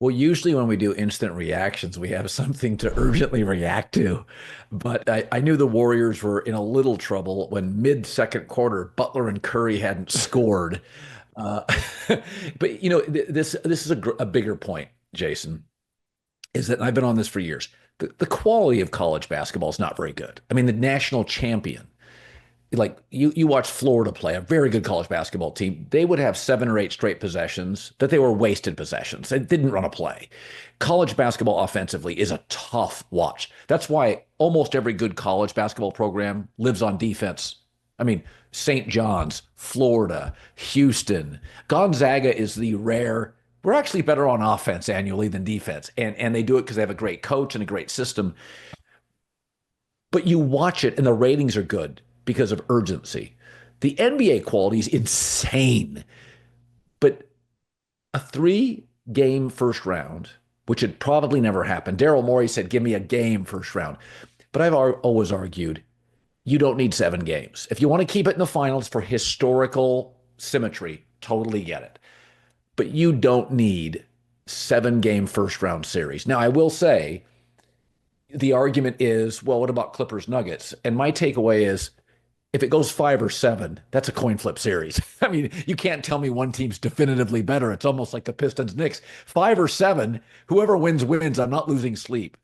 Well, usually when we do instant reactions, we have something to urgently react to. But I knew the Warriors were in a little trouble when mid-second quarter, Butler and Curry hadn't scored. Uh, but this is a bigger point, Jason, is that and I've been on this for years. The quality of college basketball is not very good. I mean, the national champion, like you watch Florida play, a very good college basketball team, they would have 7 or 8 straight possessions that they were wasted possessions. They didn't run a play. College basketball offensively is a tough watch. That's why almost every good college basketball program lives on defense. I mean, St. John's, Florida, Houston, Gonzaga is the rare. We're actually better on offense annually than defense. And they do it because they have a great coach and a great system. But you watch it and the ratings are good because of urgency. The NBA quality is insane, but a 3 game first round, which had probably never happened. Daryl Morey said, "Give me a game first round," but I've always argued you don't need 7 games if you want to keep it in the finals for historical symmetry. Totally get it, but you don't need 7 game first round series. Now, I will say the argument is, well, what about Clippers Nuggets? And my takeaway is if it goes 5 or 7, that's a coin flip series. I mean, you can't tell me one team's definitively better. It's almost like the Pistons Knicks. 5 or 7, whoever wins, wins. I'm not losing sleep.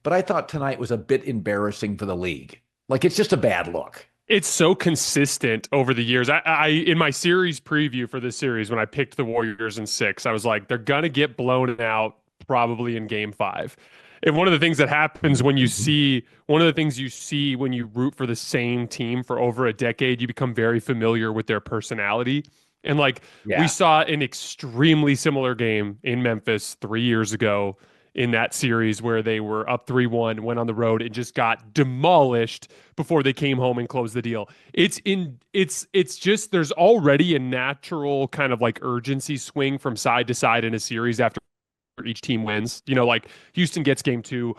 But I thought tonight was a bit embarrassing for the league. Like, it's just a bad look. It's so consistent over the years. I in my series preview for this series, when I picked the Warriors in 6, I was like, they're gonna get blown out probably in game 5. And one of the things that happens when you see one of the things you see when you root for the same team for over a decade, you become very familiar with their personality. And like we Yeah. saw an extremely similar game in Memphis 3 years ago in that series where they were up 3-1, went on the road and just got demolished before they came home and closed the deal. It's just there's already a natural kind of like urgency swing from side to side in a series after each team wins. Like Houston gets game 2,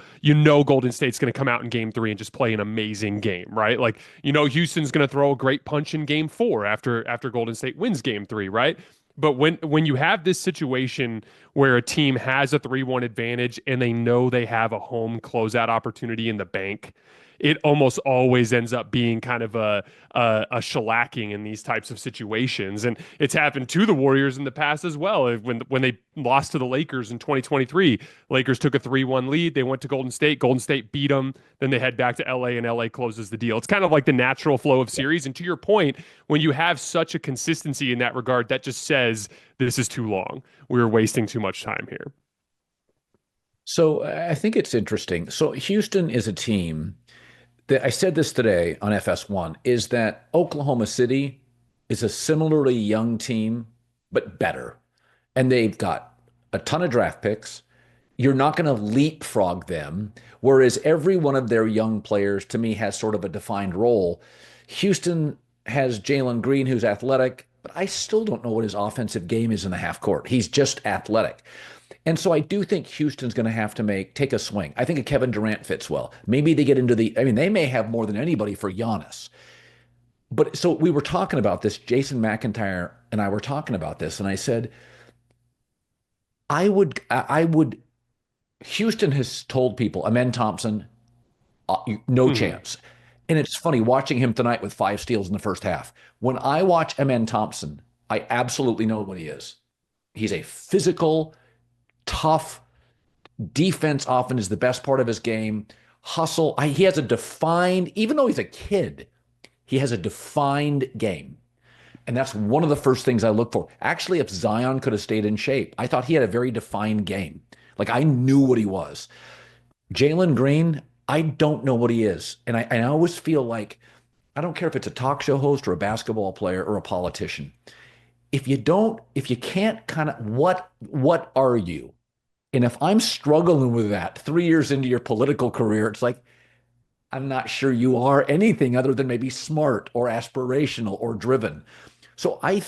Golden State's going to come out in game 3 and just play an amazing game, right? Like, Houston's going to throw a great punch in game 4 after Golden State wins game 3, right? But when you have this situation where a team has a 3-1 advantage and they know they have a home closeout opportunity in the bank, it almost always ends up being kind of a shellacking in these types of situations. And it's happened to the Warriors in the past as well. When they lost to the Lakers in 2023, Lakers took a 3-1 lead. They went to Golden State. Golden State beat them. Then they head back to LA and LA closes the deal. It's kind of like the natural flow of series. And to your point, when you have such a consistency in that regard, that just says this is too long. We're wasting too much time here. So I think it's interesting. So Houston is a team that I said this today on FS1 is that Oklahoma City is a similarly young team, but better. And they've got a ton of draft picks. You're not going to leapfrog them. Whereas every one of their young players, to me, has sort of a defined role. Houston has Jalen Green, who's athletic, but I still don't know what his offensive game is in the half court. He's just athletic. And so I do think Houston's going to have to take a swing. I think a Kevin Durant fits well. Maybe they get into I mean, they may have more than anybody for Giannis. But so we were talking about this, Jason McIntyre and I were talking about this, and I said, Houston has told people, Amen Thompson, no Mm-hmm. chance. And it's funny watching him tonight with 5 steals in the first half. When I watch Amen Thompson, I absolutely know what he is. He's a physical, tough, defense often is the best part of his game. Hustle. He has a defined, even though he's a kid, he has a defined game. And that's one of the first things I look for. Actually, if Zion could have stayed in shape, I thought he had a very defined game. Like I knew what he was. Jalen Green, I don't know what he is. And I always feel like I don't care if it's a talk show host or a basketball player or a politician. If you can't kind of, what are you? And if I'm struggling with that 3 years into your political career, it's like, I'm not sure you are anything other than maybe smart or aspirational or driven. So I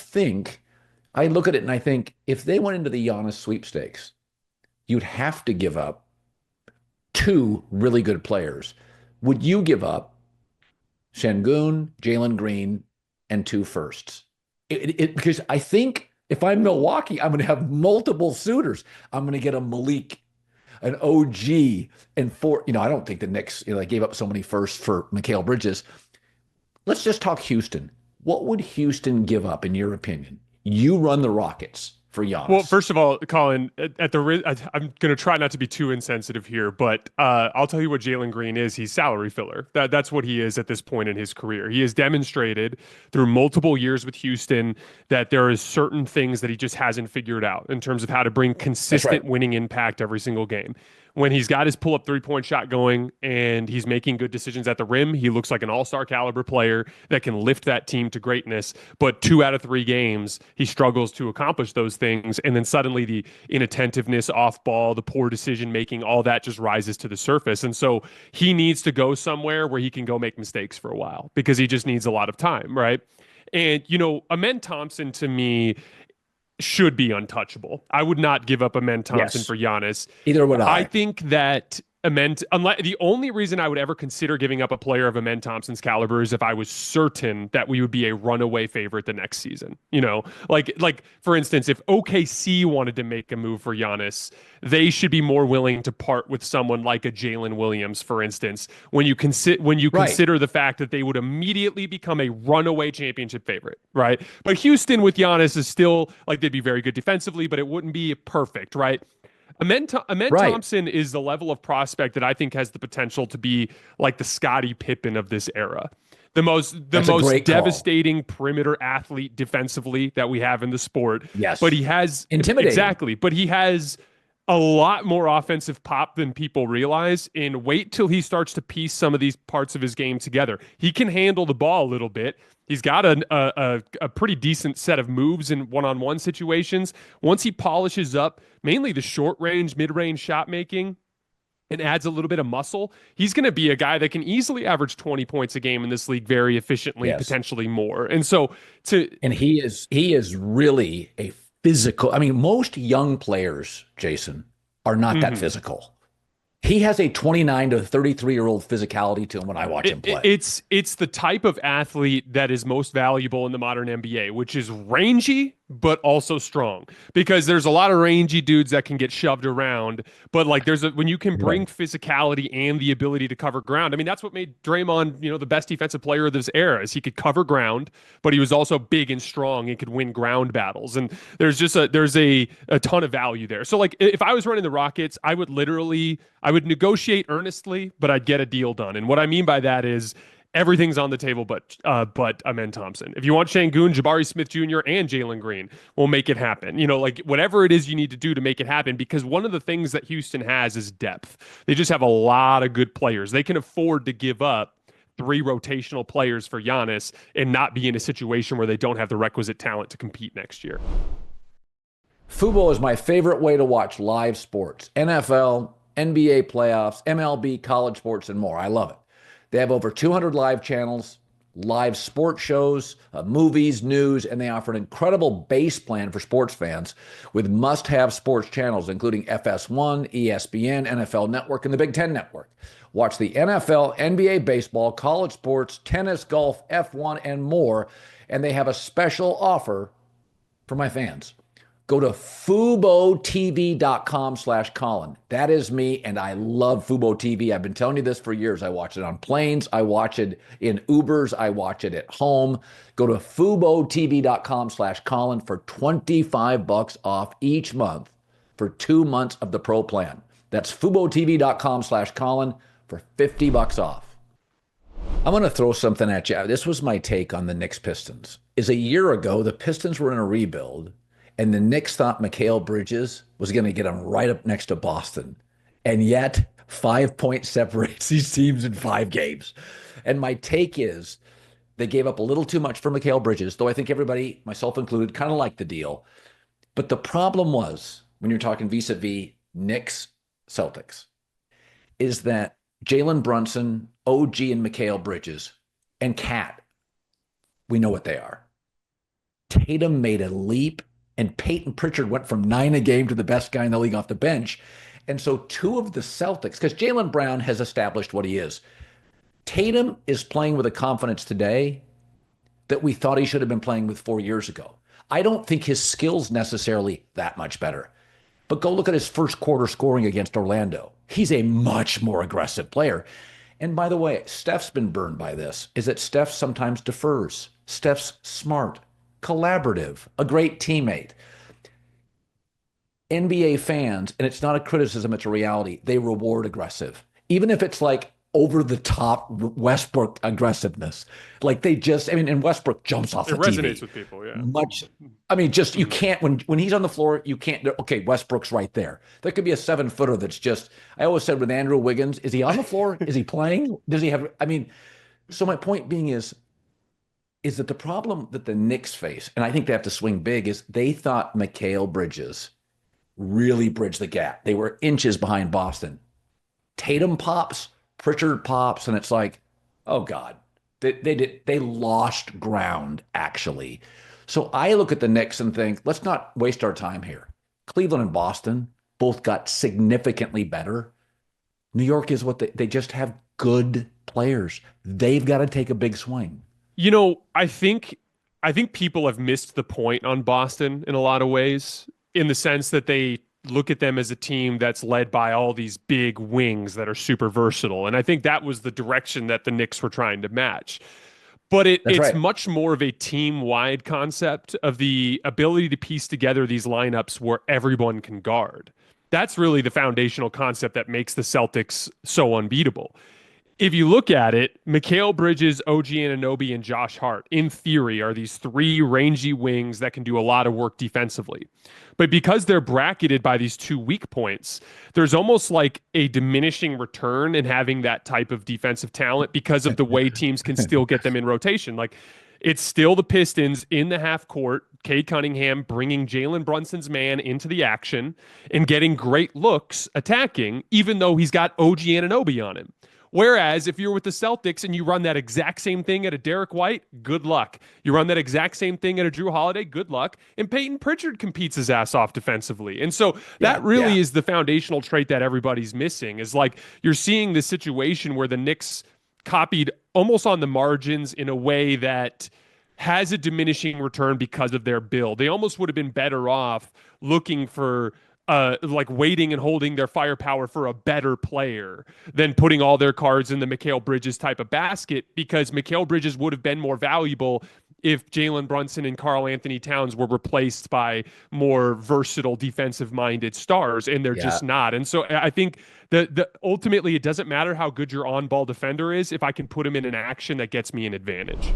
look at it and I think if they went into the Giannis sweepstakes, you'd have to give up 2 really good players. Would you give up Sengun, Jalen Green, and 2 firsts? Because I think If I'm Milwaukee, I'm going to have multiple suitors. I'm going to get a Malik, an OG, and four. I don't think the Knicks, they gave up so many firsts for Mikal Bridges. Let's just talk Houston. What would Houston give up, in your opinion? You run the Rockets for Well, Giannis. first of all, Colin, I'm going to try not to be too insensitive here, but I'll tell you what Jalen Green is. He's salary filler. That's what he is at this point in his career. He has demonstrated through multiple years with Houston that there is certain things that he just hasn't figured out in terms of how to bring That's right. consistent winning impact every single game. When he's got his pull-up three-point shot going and he's making good decisions at the rim, he looks like an all-star caliber player that can lift that team to greatness. But 2 out of 3 games, he struggles to accomplish those things. And then suddenly the inattentiveness off ball, the poor decision making, all that just rises to the surface. And so he needs to go somewhere where he can go make mistakes for a while because he just needs a lot of time, right? And, Amen Thompson to me should be untouchable. I would not give up Amen Thompson Yes. for Giannis. Either would I I. think that unless the only reason I would ever consider giving up a player of Amen Thompson's caliber is if I was certain that we would be a runaway favorite the next season. Like for instance, if OKC wanted to make a move for Giannis, they should be more willing to part with someone like a Jalen Williams, for instance, when you Right. consider the fact that they would immediately become a runaway championship favorite, right? But Houston with Giannis is still like they'd be very good defensively, but it wouldn't be perfect, right? Amen Right. Thompson is the level of prospect that I think has the potential to be like the Scottie Pippen of this era. The That's a most great call. devastating perimeter athlete defensively that we have in the sport. But Yes. he has Intimidating. exactly, but he has a lot more offensive pop than people realize. And wait till he starts to piece some of these parts of his game together. He can handle the ball a little bit. He's got a pretty decent set of moves in one-on-one situations. Once he polishes up mainly the short range, mid range shot making and adds a little bit of muscle, he's going to be a guy that can easily average 20 points a game in this league very efficiently, Yes. potentially more. And so to And he is really a physical. I mean, most young players, Jason, are not that mhm. physical. He has a 29 to 33-year-old physicality to him when I watch him play. It's the type of athlete that is most valuable in the modern NBA, which is rangy but also strong. Because there's a lot of rangy dudes that can get shoved around, but like when you can bring Right. physicality and the ability to cover ground. I mean, that's what made Draymond, the best defensive player of this era is he could cover ground, but he was also big and strong and could win ground battles. And there's a ton of value there. So like if I was running the Rockets, I would negotiate earnestly, but I'd get a deal done. And what I mean by that is everything's on the table, but Amen Thompson. If you want Şengün, Jabari Smith Jr., and Jalen Green, we'll make it happen. Like whatever it is you need to do to make it happen. Because one of the things that Houston has is depth. They just have a lot of good players. They can afford to give up 3 rotational players for Giannis and not be in a situation where they don't have the requisite talent to compete next year. Fubo is my favorite way to watch live sports. NFL, NBA playoffs, MLB, college sports, and more. I love it. They have over 200 live channels, live sports shows, movies, news, and they offer an incredible base plan for sports fans with must-have sports channels, including FS1, ESPN, NFL Network, and the Big Ten Network. Watch the NFL, NBA baseball, college sports, tennis, golf, F1, and more. And they have a special offer for my fans. Go to FuboTV.com/Colin. That is me, and I love Fubo TV. I've been telling you this for years. I watch it on planes. I watch it in Ubers. I watch it at home. Go to FuboTV.com/Colin for $25 off each month for 2 months of the Pro plan. That's FuboTV.com/Colin for $50 off. I'm going to throw something at you. This was my take on the Knicks Pistons. Is a year ago, the Pistons were in a rebuild, and the Knicks thought Mikal Bridges was going to get them right up next to Boston. And yet, 5 points separates these teams in 5 games. And my take is they gave up a little too much for Mikal Bridges, though I think everybody, myself included, kind of liked the deal. But the problem was, when you're talking vis-a-vis Knicks Celtics, is that Jalen Brunson, OG, and Mikal Bridges, and Cat, we know what they are. Tatum made a leap, and Peyton Pritchard went from 9 a game to the best guy in the league off the bench. And so two of the Celtics, because Jaylen Brown has established what he is. Tatum is playing with a confidence today that we thought he should have been playing with 4 years ago. I don't think his skills necessarily that much better. But go look at his first quarter scoring against Orlando. He's a much more aggressive player. And by the way, Steph's been burned by this, is that Steph sometimes defers. Steph's smart, collaborative, a great teammate. NBA fans, and it's not a criticism, it's a reality, they reward aggressive. Even if it's like over the top Westbrook aggressiveness. Like they just, I mean, and Westbrook jumps off It the resonates TV. with people, yeah. Much, I mean, just you Mhm. can't when he's on the floor, you can't. Okay, Westbrook's right there. There could be a 7-footer that's just. I always said with Andrew Wiggins, is he on the floor? Is he playing? Does he have? I mean, so my point being is that the problem that the Knicks face, and I think they have to swing big, is they thought Mikal Bridges really bridged the gap. They were inches behind Boston. Tatum pops, Pritchard pops, and it's like, oh God, they lost ground actually. So I look at the Knicks and think, let's not waste our time here. Cleveland and Boston both got significantly better. New York is what they just have good players. They've got to take a big swing. I think people have missed the point on Boston in a lot of ways, in the sense that they look at them as a team that's led by all these big wings that are super versatile. And I think that was the direction that the Knicks were trying to match. But That's it's right. much more of a team-wide concept of the ability to piece together these lineups where everyone can guard. That's really the foundational concept that makes the Celtics so unbeatable. If you look at it, Mikal Bridges, OG Anunoby, and Josh Hart, in theory, are these three rangy wings that can do a lot of work defensively. But because they're bracketed by these two weak points, there's almost like a diminishing return in having that type of defensive talent because of the way teams can still get them in rotation. Like it's still the Pistons in the half court, Cade Cunningham bringing Jalen Brunson's man into the action and getting great looks attacking, even though he's got OG Anunoby on him. Whereas if you're with the Celtics and you run that exact same thing at a Derek White, good luck. You run that exact same thing at a Drew Holiday, good luck. And Peyton Pritchard competes his ass off defensively. And so that Yeah, really yeah. is the foundational trait that everybody's missing is like you're seeing this situation where the Knicks copied almost on the margins in a way that has a diminishing return because of their build. They almost would have been better off looking for like waiting and holding their firepower for a better player than putting all their cards in the Mikal Bridges type of basket, because Mikal Bridges would have been more valuable if Jalen Brunson and Karl Anthony Towns were replaced by more versatile defensive minded stars, and they're Yeah. just not. And so I think the ultimately it doesn't matter how good your on ball defender is if I can put him in an action that gets me an advantage.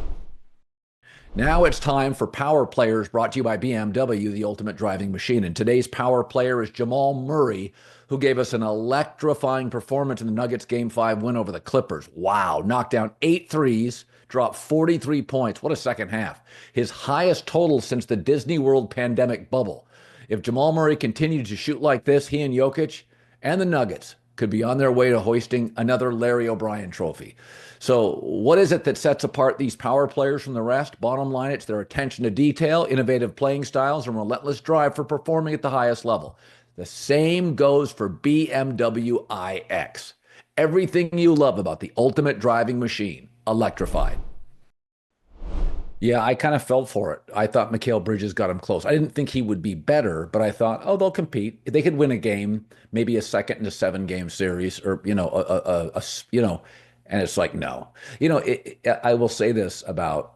Now it's time for Power Players, brought to you by BMW, the ultimate driving machine. And today's Power Player is Jamal Murray, who gave us an electrifying performance in the Nuggets Game 5 win over the Clippers. Wow, knocked down 8 threes, dropped 43 points. What a second half. His highest total since the Disney World pandemic bubble. If Jamal Murray continued to shoot like this, he and Jokic and the Nuggets could be on their way to hoisting another Larry O'Brien trophy. So, what is it that sets apart these power players from the rest? Bottom line, it's their attention to detail, innovative playing styles, and relentless drive for performing at the highest level. The same goes for BMW iX. Everything you love about the ultimate driving machine, electrified. Yeah, I kind of felt for it. I thought Mikal Bridges got him close. I didn't think he would be better, but I thought, oh, they'll compete. They could win a game, maybe a second in a 7 game series, or and it's like no. I will say this about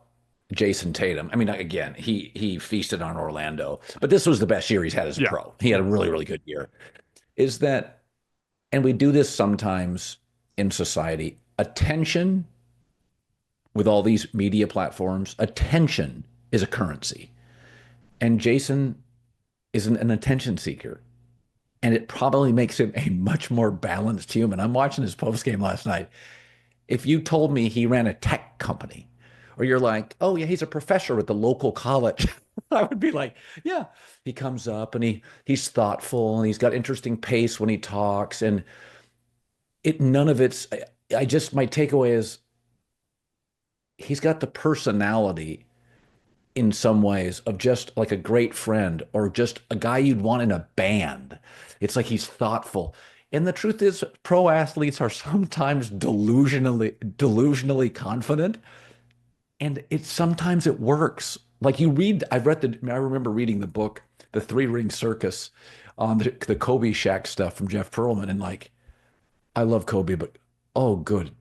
Jayson Tatum. I mean, again, he feasted on Orlando, but this was the best year he's had as a Yeah. pro. He had a really, really good year. Is that, and we do this sometimes in society, attention with all these media platforms, attention is a currency. And Jayson is an attention seeker. And it probably makes him a much more balanced human. I'm watching his post game last night. If you told me he ran a tech company, or you're like, oh, yeah, he's a professor at the local college, I would be like, yeah, he comes up and he's thoughtful and he's got interesting pace when he talks. And none of it's, my takeaway is he's got the personality in some ways of just like a great friend or just a guy you'd want in a band. It's like he's thoughtful. And the truth is, pro athletes are sometimes delusionally confident, and sometimes it works. like I remember reading the book, The Three Ring Circus, on the Kobe Shaq stuff from Jeff Pearlman, and like I love Kobe, but oh, good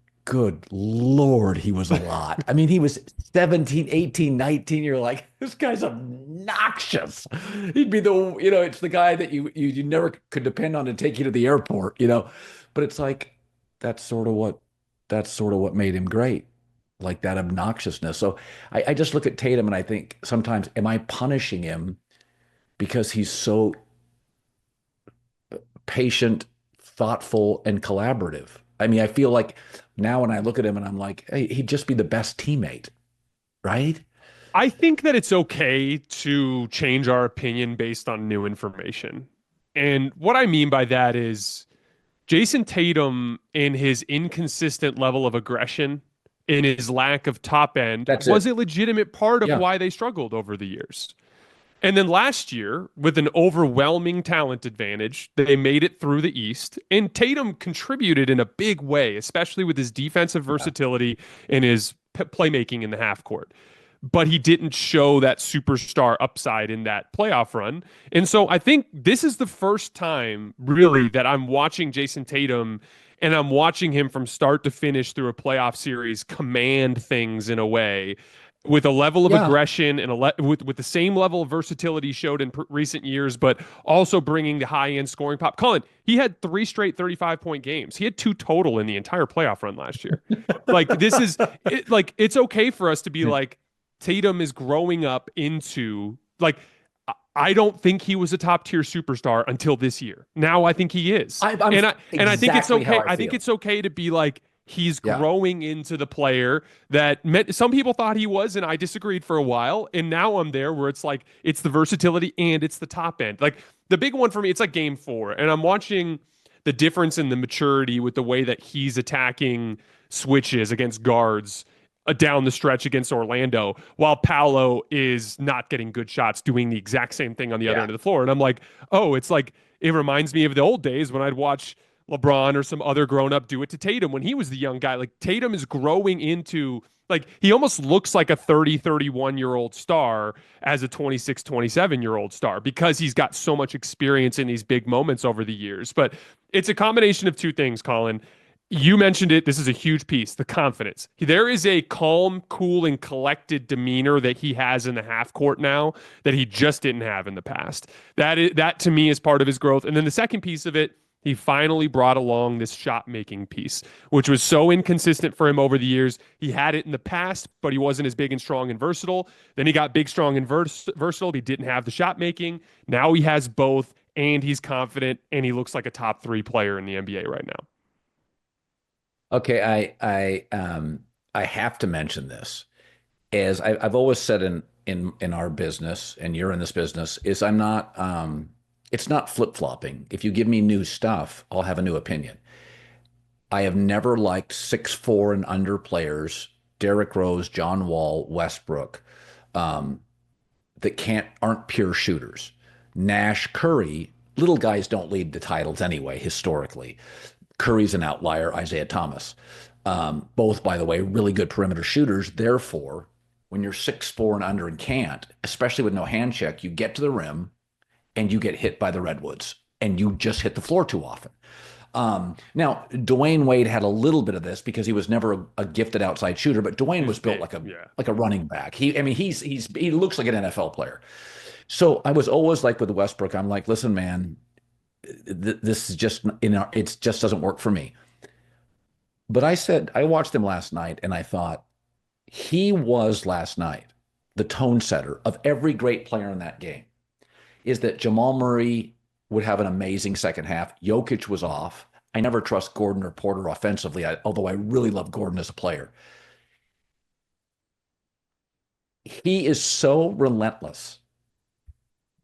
Lord, he was a lot. I mean, he was 17, 18, 19. You're like, this guy's obnoxious. He'd be it's the guy that you never could depend on to take you to the airport. But it's like that's sort of what that's sort of what made him great, like that obnoxiousness. So I just look at Tatum and I think sometimes, am I punishing him because he's so patient, thoughtful, and collaborative? I mean, I feel like now when I look at him and I'm like, hey, he'd just be the best teammate, right? I think that it's okay to change our opinion based on new information. And what I mean by that is Jason Tatum, in his inconsistent level of aggression, in his lack of top end, That's was it. a legitimate part of Yeah. why they struggled over the years. And then last year, with an overwhelming talent advantage, they made it through the East. And Tatum contributed in a big way, especially with his defensive Yeah. versatility and his playmaking in the half court. But he didn't show that superstar upside in that playoff run. And so I think this is the first time, really, that I'm watching Jason Tatum and I'm watching him from start to finish through a playoff series command things in a way with a level of Yeah. aggression and with the same level of versatility showed in recent years, but also bringing the high end scoring pop. Colin, he had 3 straight 35-point games. He had 2 total in the entire playoff run last year. Like this is like it's okay for us to be like Tatum is growing up into like I don't think he was a top tier superstar until this year. Now I think he is. I'm And I think it's exactly how okay. I I think feel. it's okay to be like he's Yeah. growing into the player that some people thought he was, and I disagreed for a while. And now I'm there where it's like it's the versatility and it's the top end. Like the big one for me, it's like game 4. And I'm watching the difference in the maturity with the way that he's attacking switches against guards down the stretch against Orlando, while Paolo is not getting good shots, doing the exact same thing on the other Yeah. end of the floor. And I'm like, oh, it's like it reminds me of the old days when I'd watch LeBron or some other grown up do it to Tatum when he was the young guy. Like Tatum is growing into like he almost looks like a 30, 31-year-old star as a 26, 27-year-old star because he's got so much experience in these big moments over the years. But it's a combination of two things, Colin. You mentioned it. This is a huge piece, the confidence. There is a calm, cool, and collected demeanor that he has in the half court now that he just didn't have in the past. That to me is part of his growth. And then the second piece of it, he finally brought along this shot making piece, which was so inconsistent for him over the years. He had it in the past, but he wasn't as big and strong and versatile. Then he got big, strong, and versatile. He didn't have the shot making. Now he has both, and he's confident, and he looks like a top 3 player in the NBA right now. Okay. I have to mention this, as I've always said in our business, and you're in this business, is I'm not it's not flip-flopping. If you give me new stuff, I'll have a new opinion. I have never liked 6'4" and under players, Derrick Rose, John Wall, Westbrook, um, that aren't pure shooters. Nash, Curry, little guys don't lead to titles anyway, historically. Curry's an outlier, Isaiah Thomas. Both, by the way, really good perimeter shooters. Therefore, when you're 6'4" and under and can't, especially with no hand check, you get to the rim and you get hit by the Redwoods and you just hit the floor too often. Now, Dwayne Wade had a little bit of this because he was never a gifted outside shooter, but Dwayne was built Big, yeah. like a running back. I mean, he looks like an NFL player. So I was always like with Westbrook, I'm like, listen, man, this is just it just doesn't work for me. But I watched him last night and I thought he was last night the tone setter of every great player in that game. Is that Jamal Murray would have an amazing second half. Jokic was off. I never trust Gordon or Porter offensively, although I really love Gordon as a player. He is so relentless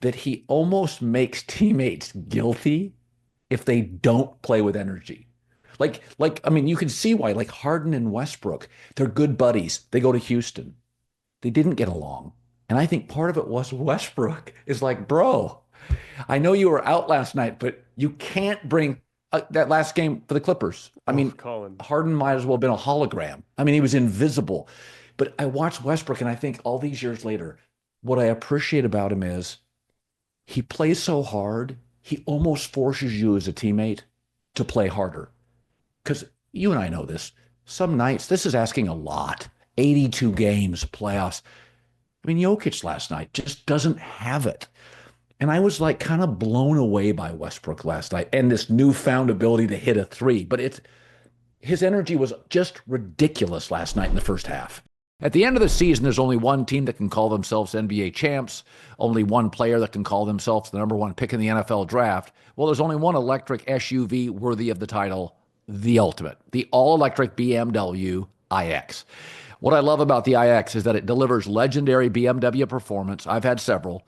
that he almost makes teammates guilty if they don't play with energy. I mean, you can see why, like Harden and Westbrook, they're good buddies. They go to Houston. They didn't get along. And I think part of it was Westbrook is like, bro, I know you were out last night, but you can't bring that last game for the Clippers. I Oh, mean, Colin. Harden might as well have been a hologram. I mean, he was invisible. But I watched Westbrook and I think all these years later, what I appreciate about him is he plays so hard, he almost forces you as a teammate to play harder. Because you and I know this. Some nights, this is asking a lot. 82 games, playoffs. I mean, Jokic last night just doesn't have it. And I was like kind of blown away by Westbrook last night and this newfound ability to hit a three. But his energy was just ridiculous last night in the first half. At the end of the season, there's only one team that can call themselves NBA champs, only one player that can call themselves the number one pick in the NFL draft. Well, there's only one electric SUV worthy of the title, the ultimate, the all electric BMW iX. What I love about the iX is that it delivers legendary BMW performance. I've had several,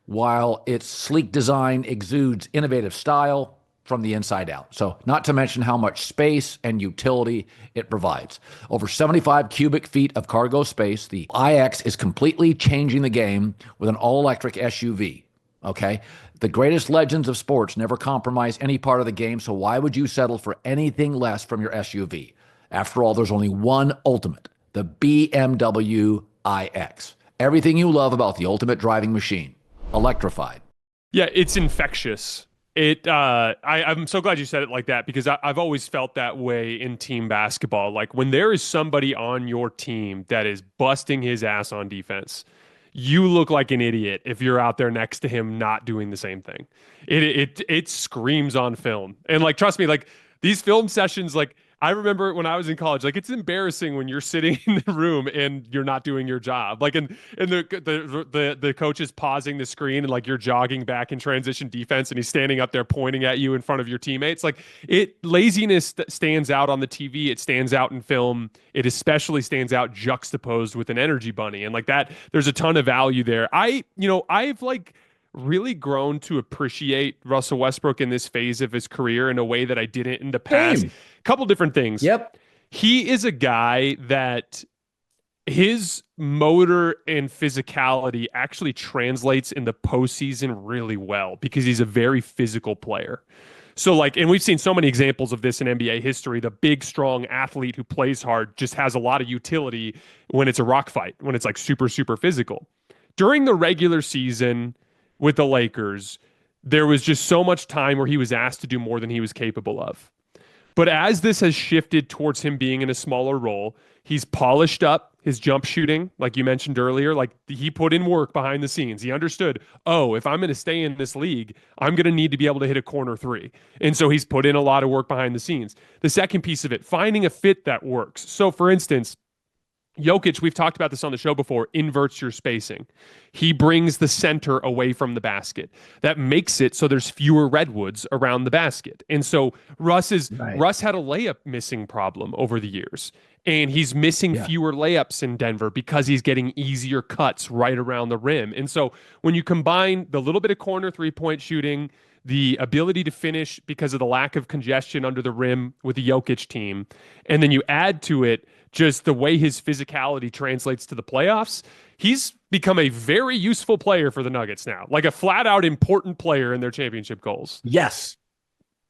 while its sleek design exudes innovative style from the inside out. So, not to mention how much space and utility it provides. Over 75 cubic feet of cargo space, the iX is completely changing the game with an all-electric SUV. Okay? The greatest legends of sports never compromise any part of the game, so why would you settle for anything less from your SUV? After all, there's only one ultimate, the BMW iX. Everything you love about the ultimate driving machine. Electrified. Yeah, it's infectious. I'm so glad you said it like that because I've always felt that way in team basketball. Like when there is somebody on your team that is busting his ass on defense, you look like an idiot if you're out there next to him not doing the same thing. It screams on film. And like trust me, like these film sessions, like I remember when I was in college, like it's embarrassing when you're sitting in the room and you're not doing your job. Like and the coach is pausing the screen and like you're jogging back in transition defense and he's standing up there pointing at you in front of your teammates. Like laziness stands out on the TV. It stands out in film. It especially stands out juxtaposed with an energy bunny. And like that, there's a ton of value there. I've like really grown to appreciate Russell Westbrook in this phase of his career in a way that I didn't in the past. Same. Couple different things. Yep. He is a guy that his motor and physicality actually translates in the postseason really well because he's a very physical player. So like, and we've seen so many examples of this in NBA history. The big, strong athlete who plays hard just has a lot of utility when it's a rock fight, when it's like super, super physical. During the regular season with the Lakers, there was just so much time where he was asked to do more than he was capable of. But as this has shifted towards him being in a smaller role, he's polished up his jump shooting, like you mentioned earlier. Like he put in work behind the scenes. He understood, oh, if I'm going to stay in this league, I'm going to need to be able to hit a corner three. And so he's put in a lot of work behind the scenes. The second piece of it, finding a fit that works. So for instance, Jokic, we've talked about this on the show before, inverts your spacing. He brings the center away from the basket. That makes it so there's fewer redwoods around the basket. And so Russ had a layup missing problem over the years. And he's missing fewer layups in Denver because he's getting easier cuts right around the rim. And so when you combine the little bit of corner three-point shooting, the ability to finish because of the lack of congestion under the rim with the Jokic team, and then you add to it just the way his physicality translates to the playoffs, he's become a very useful player for the Nuggets now, like a flat out important player in their championship goals. Yes.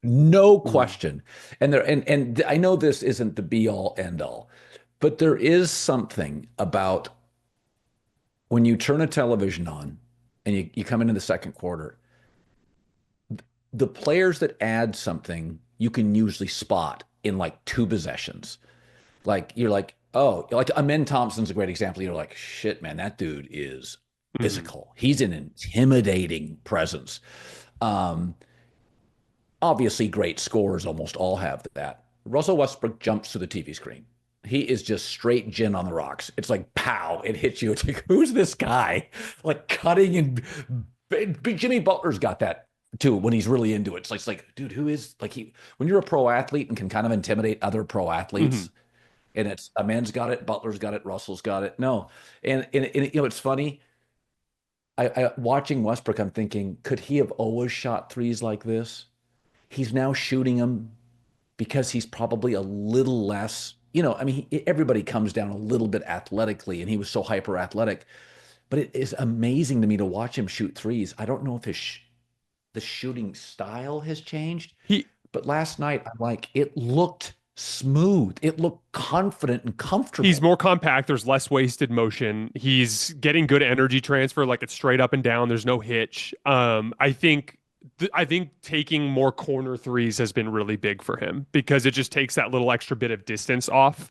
No question. And I know this isn't the be all end all, but there is something about when you turn a television on and you come into the second quarter, the players that add something you can usually spot in like two possessions. Like you're like, oh, like Amen Thompson's a great example. You're like, shit, man, that dude is physical. He's an intimidating presence. Obviously, great scorers almost all have that. Russell Westbrook jumps to the TV screen. He is just straight gin on the rocks. It's like, pow, it hits you. It's like, who's this guy? Like cutting and Jimmy Butler's got that too when he's really into it. It's like, dude, who is like when you're a pro athlete and can kind of intimidate other pro athletes, and it's a man's got it, Butler's got it, Russell's got it. No. And it's funny. I watching Westbrook, I'm thinking, could he have always shot threes like this? He's now shooting them because he's probably a little less, I mean, everybody comes down a little bit athletically, and he was so hyper athletic. But it is amazing to me to watch him shoot threes. I don't know if the shooting style has changed, but last night, I'm like, it looked smooth. It looked confident and He's comfortable. more compact. There's less wasted motion. He's getting good energy transfer, like it's straight up and down. There's no hitch. I think taking more corner threes has been really big for him because it just takes that little extra bit of distance off.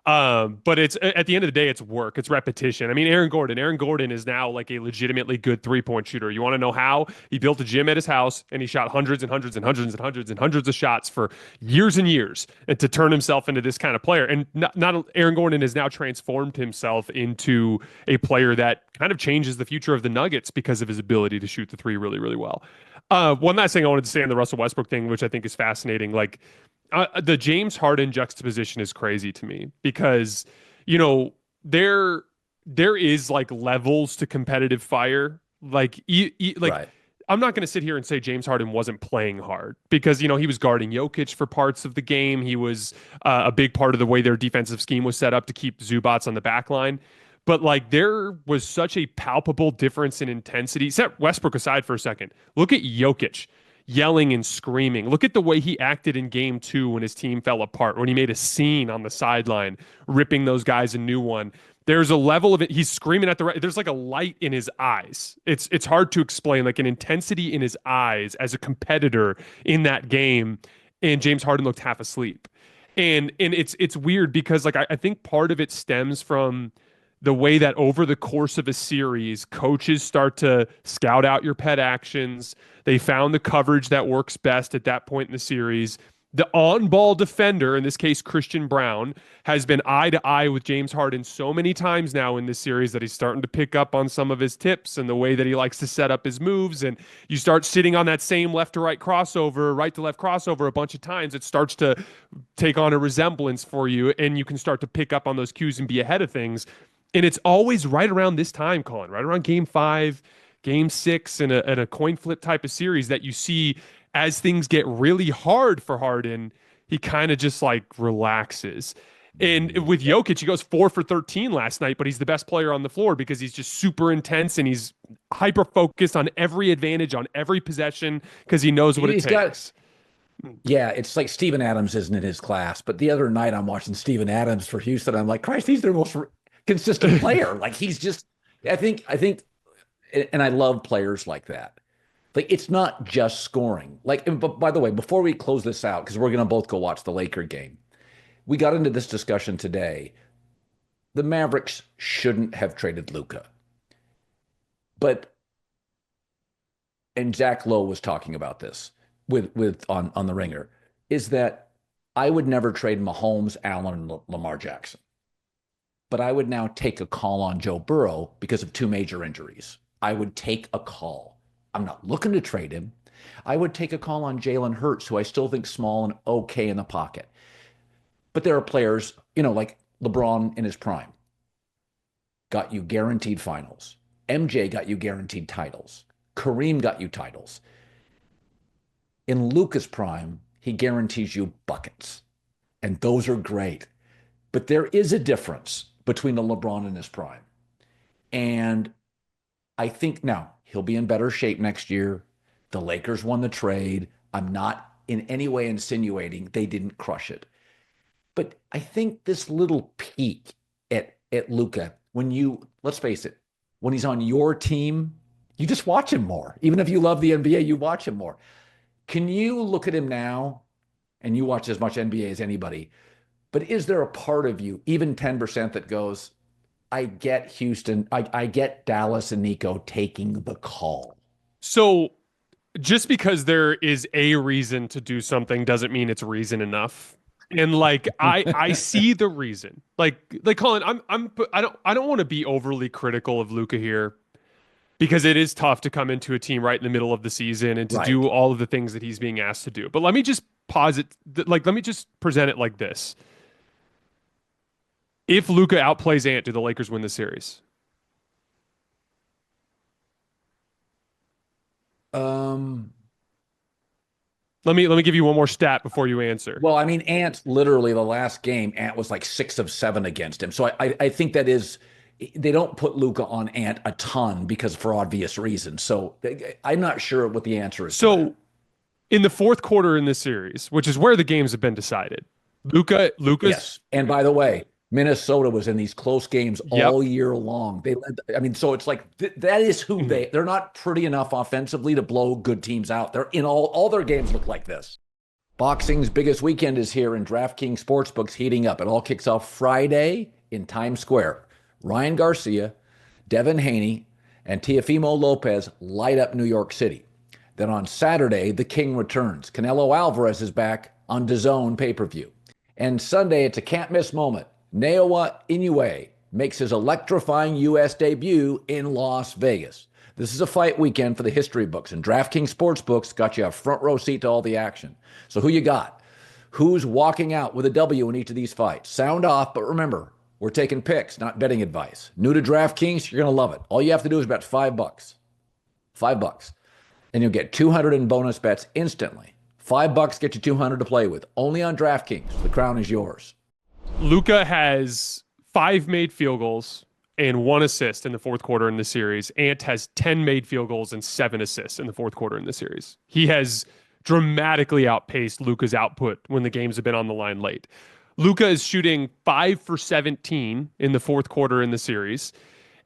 But it's at the end of the day, it's work, it's repetition. I mean, Aaron Gordon is now like a legitimately good 3-point shooter. You want to know how? He built a gym at his house and he shot hundreds and hundreds and hundreds and hundreds and hundreds of shots for years and years and to turn himself into this kind of player. And not Aaron Gordon has now transformed himself into a player that kind of changes the future of the Nuggets because of his ability to shoot the three really, really well. One last thing I wanted to say on the Russell Westbrook thing, which I think is fascinating. Like, the James Harden juxtaposition is crazy to me because, you know, there is like levels to competitive fire. Like Right. I'm not going to sit here and say James Harden wasn't playing hard because, you know, he was guarding Jokic for parts of the game. He was a big part of the way their defensive scheme was set up to keep Zubats on the back line. But like there was such a palpable difference in intensity. Set Westbrook aside for a second. Look at Jokic yelling and screaming. Look at the way he acted in game two when his team fell apart, when he made a scene on the sideline, ripping those guys a new one. There's a level of it. He's screaming at the right. There's like a light in his eyes. It's hard to explain, like an intensity in his eyes as a competitor in that game. And James Harden looked half asleep. And it's weird because like I think part of it stems from the way that over the course of a series, coaches start to scout out your pet actions. They found the coverage that works best at that point in the series. The on-ball defender, in this case Christian Brown, has been eye to eye with James Harden so many times now in this series that he's starting to pick up on some of his tips and the way that he likes to set up his moves. And you start sitting on that same left to right crossover, right to left crossover a bunch of times. It starts to take on a resemblance for you, and you can start to pick up on those cues and be ahead of things. And it's always right around this time, Colin, right around game five, game six, in a coin flip type of series that you see as things get really hard for Harden, he kind of just like relaxes. And with Jokic, he goes 4 for 13 last night, but he's the best player on the floor because he's just super intense and he's hyper focused on every advantage, on every possession, because he knows what it He's got, takes. yeah, it's like Steven Adams isn't in his class. But the other night I'm watching Steven Adams for Houston. I'm like, Christ, he's their most consistent player. Like he's just, I think, and I love players like that. Like it's not just scoring. Like, but by the way, before we close this out, because we're gonna both go watch the Laker game, we got into this discussion today. The Mavericks shouldn't have traded Luka, but and Zach Lowe was talking about this with on the Ringer, is that I would never trade Mahomes, Allen, and Lamar Jackson, but I would now take a call on Joe Burrow because of two major injuries. I would take a call. I'm not looking to trade him. I would take a call on Jalen Hurts, who I still think small and okay in the pocket. But there are players, like LeBron in his prime, got you guaranteed finals. MJ got you guaranteed titles. Kareem got you titles. In Luka's prime, he guarantees you buckets. And those are great. But there is a difference between the LeBron and his prime. And I think now he'll be in better shape next year. The Lakers won the trade. I'm not in any way insinuating they didn't crush it. But I think this little peek at Luka, let's face it, when he's on your team, you just watch him more. Even if you love the NBA, you watch him more. Can you look at him now, and you watch as much NBA as anybody, but is there a part of you, even 10%, that goes, I get Houston, I get Dallas and Nico taking the call? So just because there is a reason to do something doesn't mean it's reason enough. And like I see the reason. Like Colin, I don't want to be overly critical of Luka here because it is tough to come into a team right in the middle of the season and to Right. do all of the things that he's being asked to do. But let me just let me just present it like this. If Luka outplays Ant, do the Lakers win the series? Um, Let me give you one more stat before you answer. well, I mean, Ant literally the last game, Ant was like 6 of 7 against him. So I think that is, they don't put Luka on Ant a ton because for obvious reasons. So I'm not sure what the answer is to that. So in the fourth quarter in this series, which is where the games have been decided, Luka's Yes. And by the way, Minnesota was in these close games yep. all year long. They led, I mean, so it's like that is who Mhm. they're not pretty enough offensively to blow good teams out. They're in all their games look like this. Boxing's biggest weekend is here, and DraftKings Sportsbook's heating up. It all kicks off Friday in Times Square. Ryan Garcia, Devin Haney, and Teofimo Lopez light up New York City. Then on Saturday, the King returns. Canelo Alvarez is back on DAZN pay-per-view. And Sunday, it's a can't-miss moment. Naoya Inoue makes his electrifying U.S. debut in Las Vegas. This is a fight weekend for the history books, and DraftKings Sportsbooks got you a front row seat to all the action. So who you got? Who's walking out with a W in each of these fights? Sound off, but remember, we're taking picks, not betting advice. New to DraftKings, you're going to love it. All you have to do is bet $5. $5. And you'll get 200 in bonus bets instantly. $5 gets you 200 to play with. Only on DraftKings. The crown is yours. Luka has 5 made field goals and 1 assist in the fourth quarter in the series. Ant has 10 made field goals and 7 assists in the fourth quarter in the series. He has dramatically outpaced Luka's output when the games have been on the line late. Luka is shooting 5 for 17 in the fourth quarter in the series,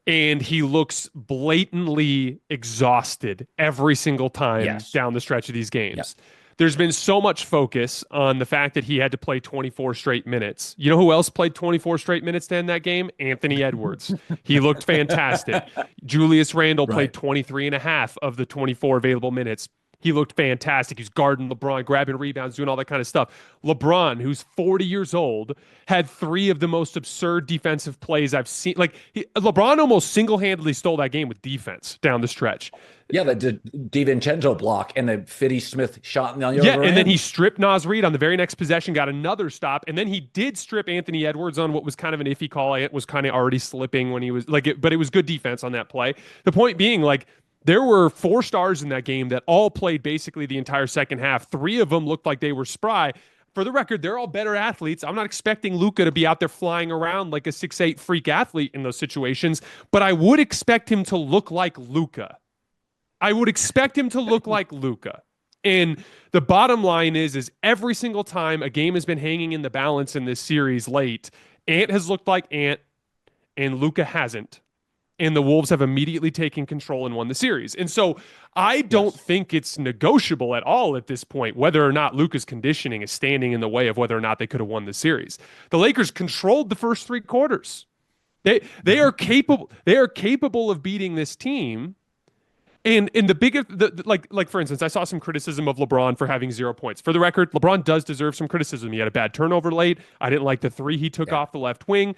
and he looks blatantly exhausted every single time Yes. down the stretch of these games. Yep. There's been so much focus on the fact that he had to play 24 straight minutes. You know who else played 24 straight minutes to end that game? Anthony Edwards. He looked fantastic. Julius Randle played Right. 23 and a half of the 24 available minutes. He looked fantastic. He's guarding LeBron, grabbing rebounds, doing all that kind of stuff. LeBron, who's 40 years old, had 3 of the most absurd defensive plays I've seen. Like LeBron almost single-handedly stole that game with defense down the stretch. Yeah, the DiVincenzo block and the Finney Smith shot on the other Yeah, and end. then he stripped Naz Reid on the very next possession, got another stop, and then he did strip Anthony Edwards on what was kind of an iffy call. It was kind of already slipping when he was like, but it was good defense on that play. The point being, like, there were 4 stars in that game that all played basically the entire second half. 3 of them looked like they were spry. For the record, they're all better athletes. I'm not expecting Luka to be out there flying around like a 6'8" freak athlete in those situations, but I would expect him to look like Luka. I would expect him to look like Luka. And the bottom line is every single time a game has been hanging in the balance in this series late, Ant has looked like Ant and Luka hasn't. And the Wolves have immediately taken control and won the series. And so I don't think it's negotiable at all at this point whether or not Luka's conditioning is standing in the way of whether or not they could have won the series. The Lakers controlled the first 3 quarters. They are capable of beating this team. And in the bigger, like for instance, I saw some criticism of LeBron for having 0 points. For the record, LeBron does deserve some criticism. He had a bad turnover late. I didn't like the 3 he took off the left wing.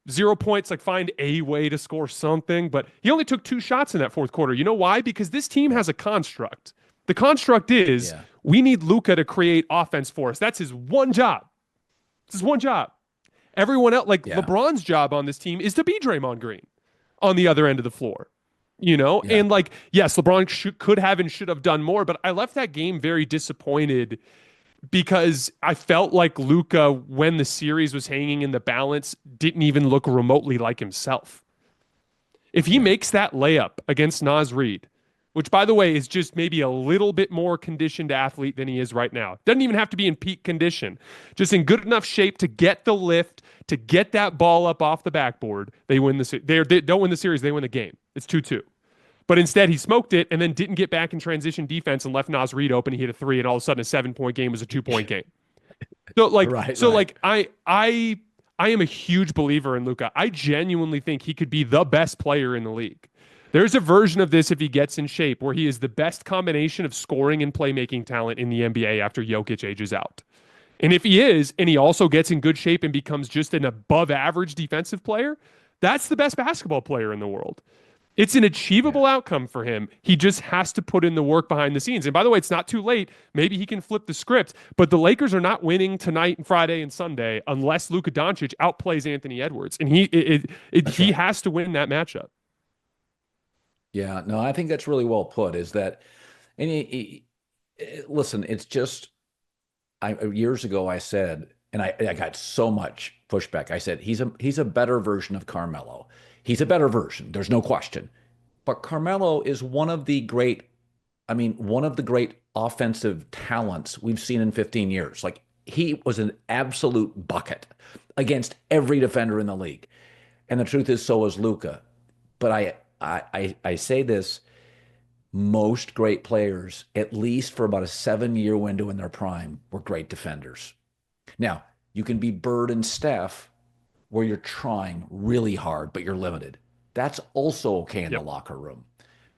0 points, like find a way to score something. But he only took 2 shots in that fourth quarter. You know why? Because this team has a construct. The construct is we need Luka to create offense for us. That's his one job. It's his one job. Everyone else, like LeBron's job on this team is to be Draymond Green on the other end of the floor. You know, and like, yes, LeBron could have and should have done more, but I left that game very disappointed because I felt like Luka, when the series was hanging in the balance, didn't even look remotely like himself. If he makes that layup against Naz Reid, which, by the way, is just maybe a little bit more conditioned athlete than he is right now. Doesn't even have to be in peak condition. Just in good enough shape to get the lift, to get that ball up off the backboard. They win the series. They don't win the series. They win the game. It's 2-2. But instead, he smoked it and then didn't get back in transition defense and left Naz Reid open. He hit a 3, and all of a sudden, a 7-point game was a 2-point game. So, like, I am a huge believer in Luka. I genuinely think he could be the best player in the league. There's a version of this if he gets in shape where he is the best combination of scoring and playmaking talent in the NBA after Jokic ages out. And if he is, and he also gets in good shape and becomes just an above average defensive player, that's the best basketball player in the world. It's an achievable outcome for him. He just has to put in the work behind the scenes. And by the way, it's not too late. Maybe he can flip the script. But the Lakers are not winning tonight and Friday and Sunday unless Luka Doncic outplays Anthony Edwards. And he has to win that matchup. Yeah, no, I think that's really well put. Is that, and listen, it's just, years ago I said, and I got so much pushback. I said he's a better version of Carmelo. He's a better version. There's no question. But Carmelo is one of the great offensive talents we've seen in 15 years. Like, he was an absolute bucket against every defender in the league. And the truth is, so was Luka. But I say this, most great players, at least for about a 7-year window in their prime, were great defenders. Now, you can be Bird and Steph where you're trying really hard, but you're limited. That's also okay in the Yep. locker room.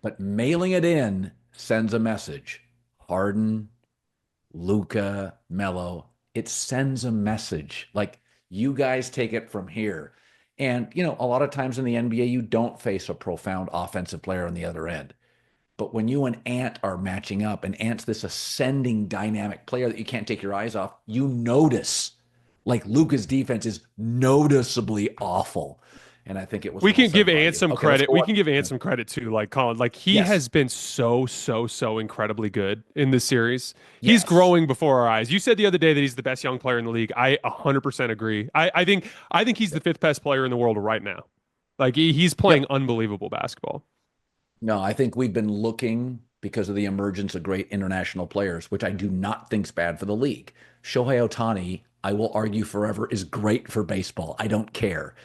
But mailing it in sends a message. Harden, Luka, Melo, it sends a message. Like, you guys take it from here. And, a lot of times in the NBA, you don't face a profound offensive player on the other end. But when you and Ant are matching up, and Ant's this ascending dynamic player that you can't take your eyes off, you notice. Like, Luka's defense is noticeably awful. And I think it was We well can give said by Ant you. some Okay, let's credit. go We on. can give Ant some credit too. Like Colin, like he Yes. has been so, so, so incredibly good in this series. He's Yes. growing before our eyes. You said the other day that he's the best young player in the league. I 100% agree. I think he's the fifth best player in the world right now. Like he's playing Yep. unbelievable basketball. No, I think we've been looking because of the emergence of great international players, which I do not think is bad for the league. Shohei Ohtani, I will argue forever, is great for baseball. I don't care.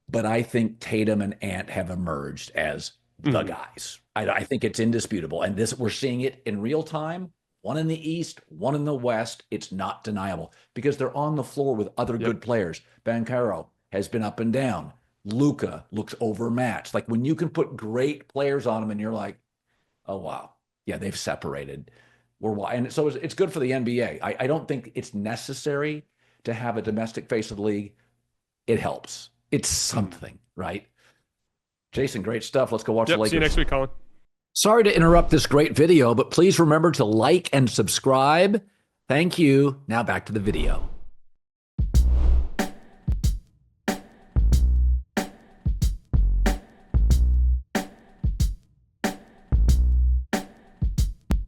But I think Tatum and Ant have emerged as the Mhm. guys. I think it's indisputable. And this, we're seeing it in real time. One in the East, one in the West. It's not deniable because they're on the floor with other Yep. good players. Bancaro has been up and down. Luka looks overmatched. Like, when you can put great players on them and you're like, oh, wow. Yeah, they've separated. And so it's good for the NBA. I don't think it's necessary to have a domestic face of the league. It helps. It's Mhm. something, right? Jason, great stuff. Let's go watch the Yep. See you next Lakers. week, Colin. Sorry to interrupt this great video, but please remember to like and subscribe. Thank you. Now back to the video.